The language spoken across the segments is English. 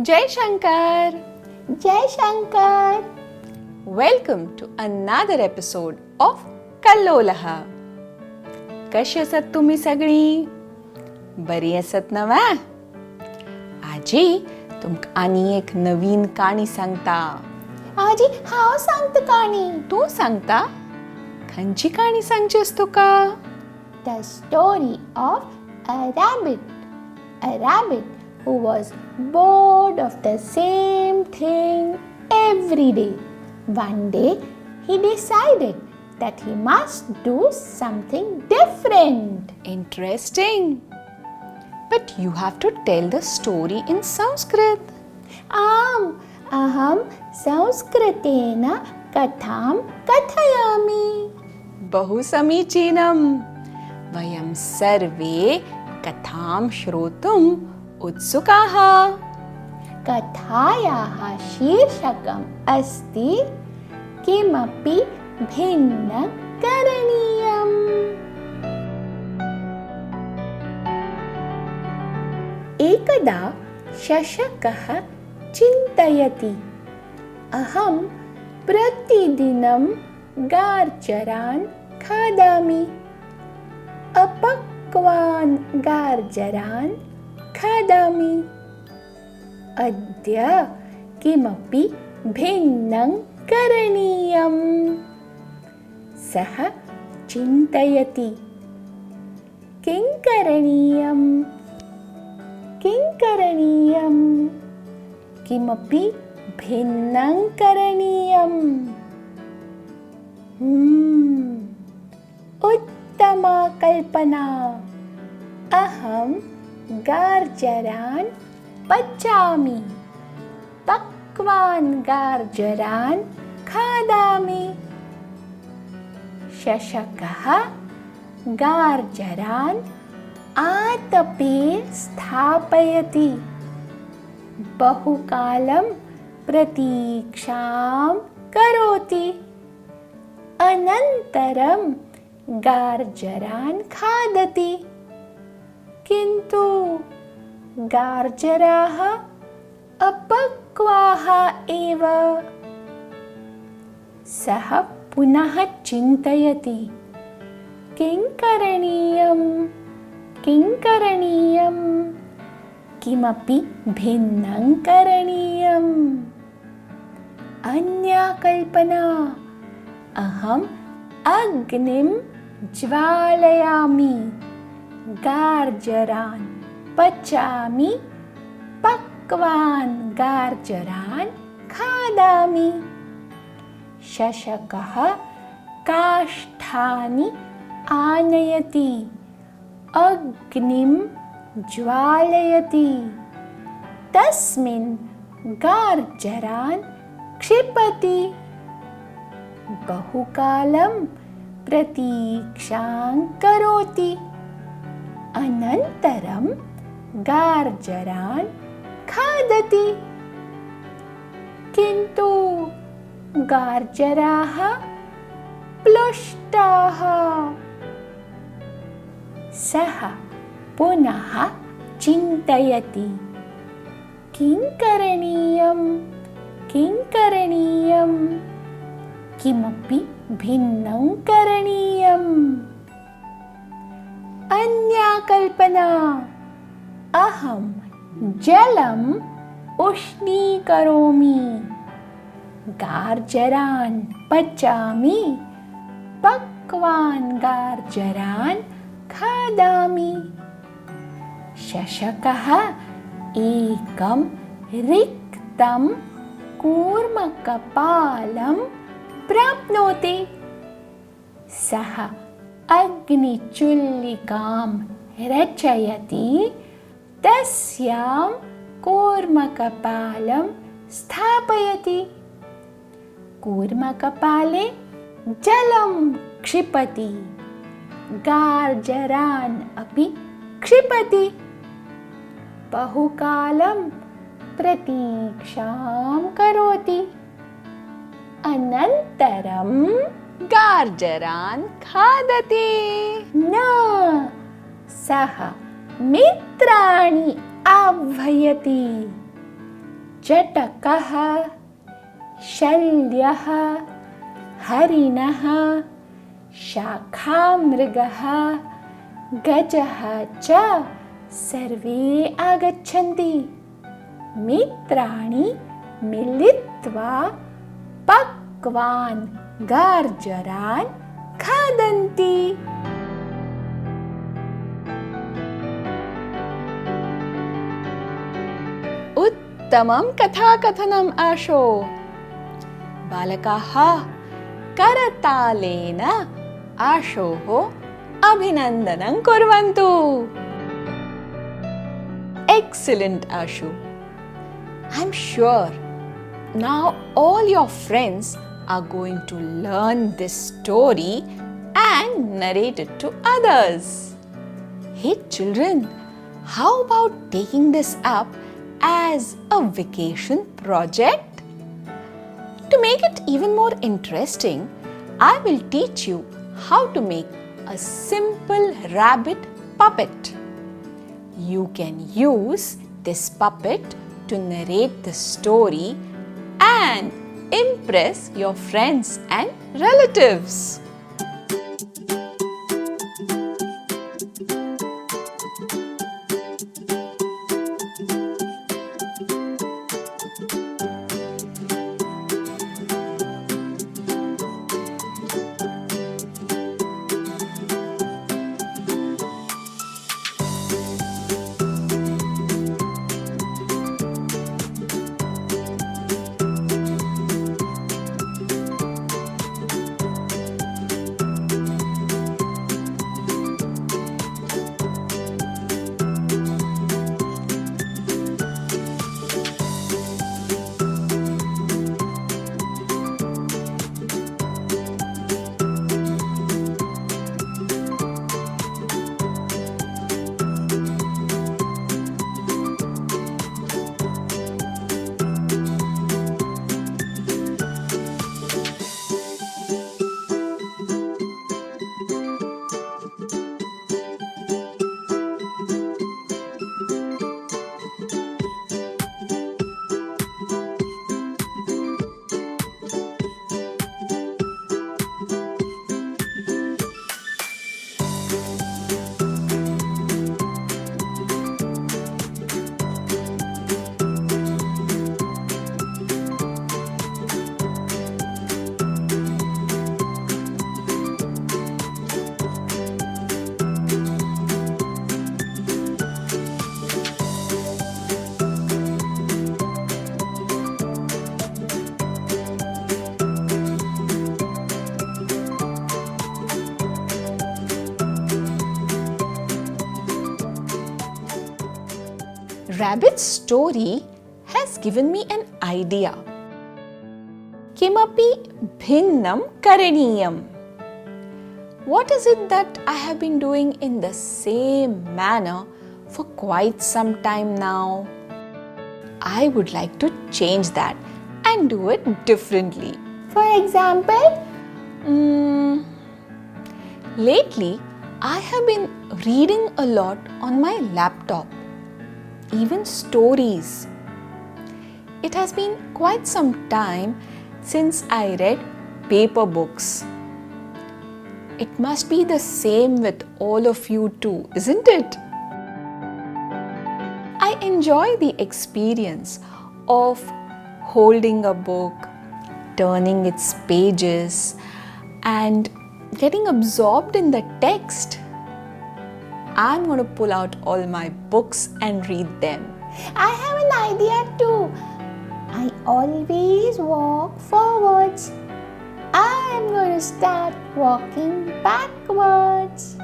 Jai Shankar! Jai Shankar! Welcome to another episode of कल्लोलहा. कशी आसात तुम्ही सगळी? बरी आसात नव्हे? आजी तुमकां आनी एक नवीन काणी सांगता. आजी हांव सांगता काणी. तूं सांगता? खंयची काणी सांगचीस तुका? The story of a rabbit. A rabbit who was bored of the same thing every day. One day he decided that he must do something different. Interesting. But you have to tell the story in Sanskrit. आम् अहं संस्कृतेन कथां कथयामि. बहु समीचीनम्. वयं सर्वे कथां श्रोतुम् उत्सुकाः. कथायाः शीर्षकम् अस्ति किमपि भिन्नं करणीयम्. एकदा शशकः चिन्तयति, अहं प्रतिदिनं गार्जरान् खादामि. अपक्वान् गार्जरान् खादामि. अद्य किमपि भिन्नं करणीयम्. सः चिन्तयति, किं करणीयम्? किं करणीयम्? किमपि भिन्नं करणीयम्. उत्तमा कल्पना. अहं गार्जरान् पचामि. पक्वान् गार्जरान् खादामि. शशकः गार्जरान् आतपे स्थापयति. बहुकालं प्रतीक्षां करोति. अनन्तरं गार्जरान् खादति. किन्तु गार्जराः अपक्वाः एव. सः पुनः चिन्तयति, किं करणीयम्? किं करणीयम्? किमपि भिन्नं करणीयम्. अन्या कल्पना. अहम् अग्निं ज्वालयामि. गार्जरान् पचामि. पक्वान् गार्जरान् खादामि. शशकः काष्ठानि आनयति. अग्निं ज्वालयति. तस्मिन् गार्जरान् क्षिपति. बहुकालं प्रतीक्षां करोति. अनन्तरं गार्जरान् खादति. किन्तु गार्जराः प्लुष्टाः. सः पुनः चिन्तयति, किं करणीयम्? किं करणीयम्? किमपि भिन्नं करणीयम्. अन्या कल्पना. अहं जलम् उष्णीकरोमि. गार्जरान् पचामि. पक्वान् गार्जरान् खादामि. शशकः एकं रिक्तं कूर्मकपालं प्राप्नोति. सः अग्निचुल्लिकां रचयति. तस्यां कूर्मकपालं स्थापयति. कूर्मकपाले जलं क्षिपति. गार्जरान् अपि क्षिपति. बहुकालं प्रतीक्षां करोति. अनन्तरं गार्जरान् खादति. न, सः मित्राणि आह्वयति. चटकः शल्यः हरिणः शाखामृगः गजः च सर्वे आगच्छन्ति मित्राणि मिलित्वा पक्वान् गार्जरान् खादन्ति. उत्तमं कथाकथनम् आशो. बालकाः करतालेन आशोः अभिनन्दनं कुर्वन्तु. Excellent, Ashu. I'm sure now all your friends are going to learn this story and narrate it to others. Hey children, how about taking this up as a vacation project? To make it even more interesting, I will teach you how to make a simple rabbit puppet. You can use this puppet to narrate the story and impress your friends and relatives. Rabbit's story has given me an idea. Kimapi bhinnam karaniyam. What is it that I have been doing in the same manner for quite some time now? I would like to change that and do it differently. For example, lately I have been reading a lot on my laptop. Even stories. It has been quite some time since I read paper books. It must be the same with all of you too, isn't it? I enjoy the experience of holding a book, turning its pages, and getting absorbed in the text. I'm going to pull out all my books and read them. I have an idea too. I always walk forwards. I'm going to start walking backwards.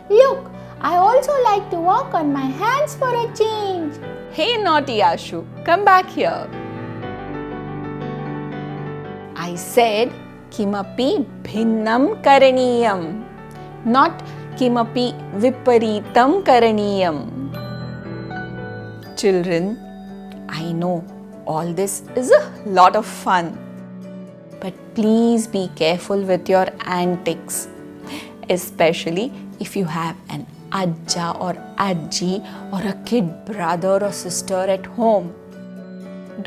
Look, I also like to walk on my hands for a change. Hey naughty Ashu, come back here. I said kimapi bhinnam karaniyam, not kimapi viparitam karaniyam. Children, I know all this is a lot of fun, but please be careful with your antics, especially if you have an ajja or ajji or a kid brother or sister at home.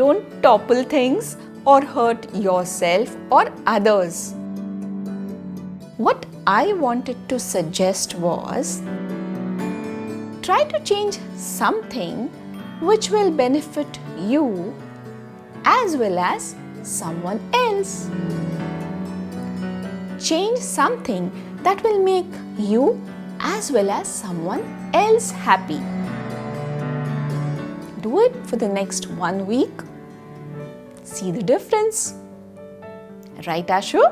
Don't topple things or hurt yourself or others. What I wanted to suggest was, try to change something which will benefit you as well as someone else. Change something that will make you as well as someone else happy. Do it for the next 1 week. See the difference. Right, Ashu?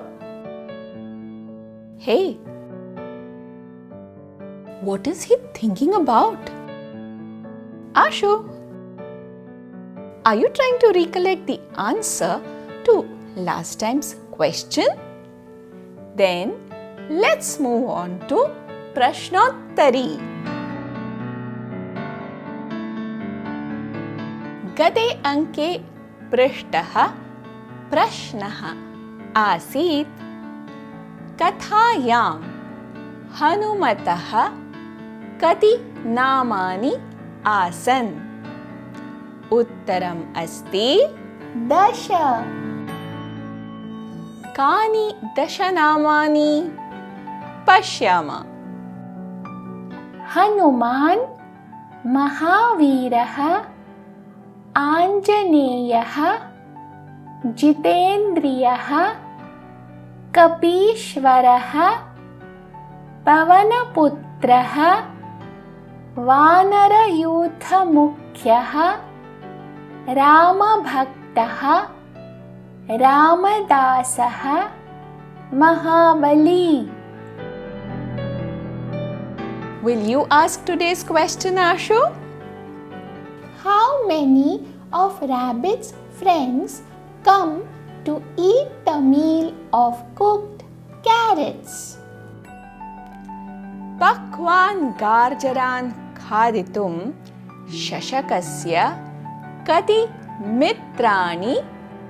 Hey, what is he thinking about? Ashu, are you trying to recollect the answer to last time's question? Then let's move on to Prashnottari. गते अंके पृष्टः प्रश्नः आसीत् कथायां हनुमतः कति नामानि आसन्? उत्तरम् अस्ति 10. कानि 10 नामानि? पश्यामः. हनुमान्, महावीरः, आञ्जनेयः, जितेन्द्रियः, कपीश्वरः, पवनपुत्रः, वानरयूथमुख्यः, रामभक्तः, रामदासः, महाबली. Will you ask today's question, Ashu? How many of Rabbit's friends come to eat the meal of cooked carrots? पक्वान् गार्जरान् खादितुं शशकस्य कति मित्राणि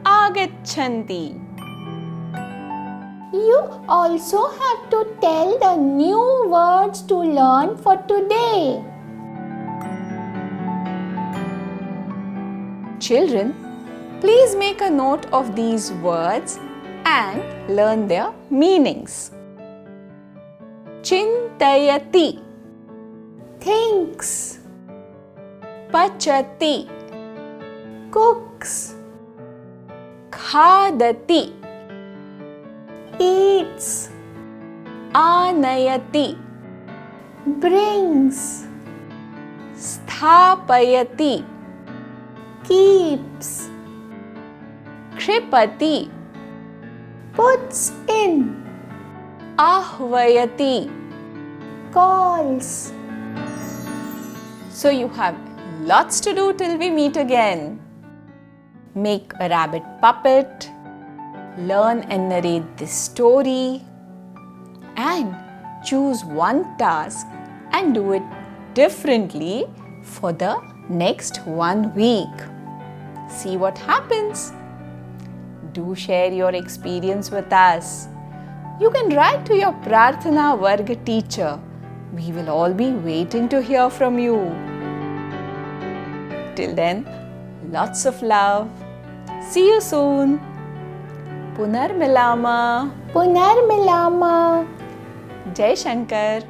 आगच्छन्ति? You also have to tell the new words to learn for today. Children, please make a note of these words and learn their meanings. Chintayati, Thinks, pachati, cooks, khadati, eats, anayati, brings, sthapayati, keeps, kshipati, puts in, ahvayati. calls. So you have lots to do till we meet again. Make a rabbit puppet, learn and narrate this story, and choose one task and do it differently for the next 1 week. See what happens. Do share your experience with us. You can write to your Prarthana Varga teacher. We will all be waiting to hear from you. Till then, lots of love. See you soon. Punar Milama. Punar Milama. Jai Shankar.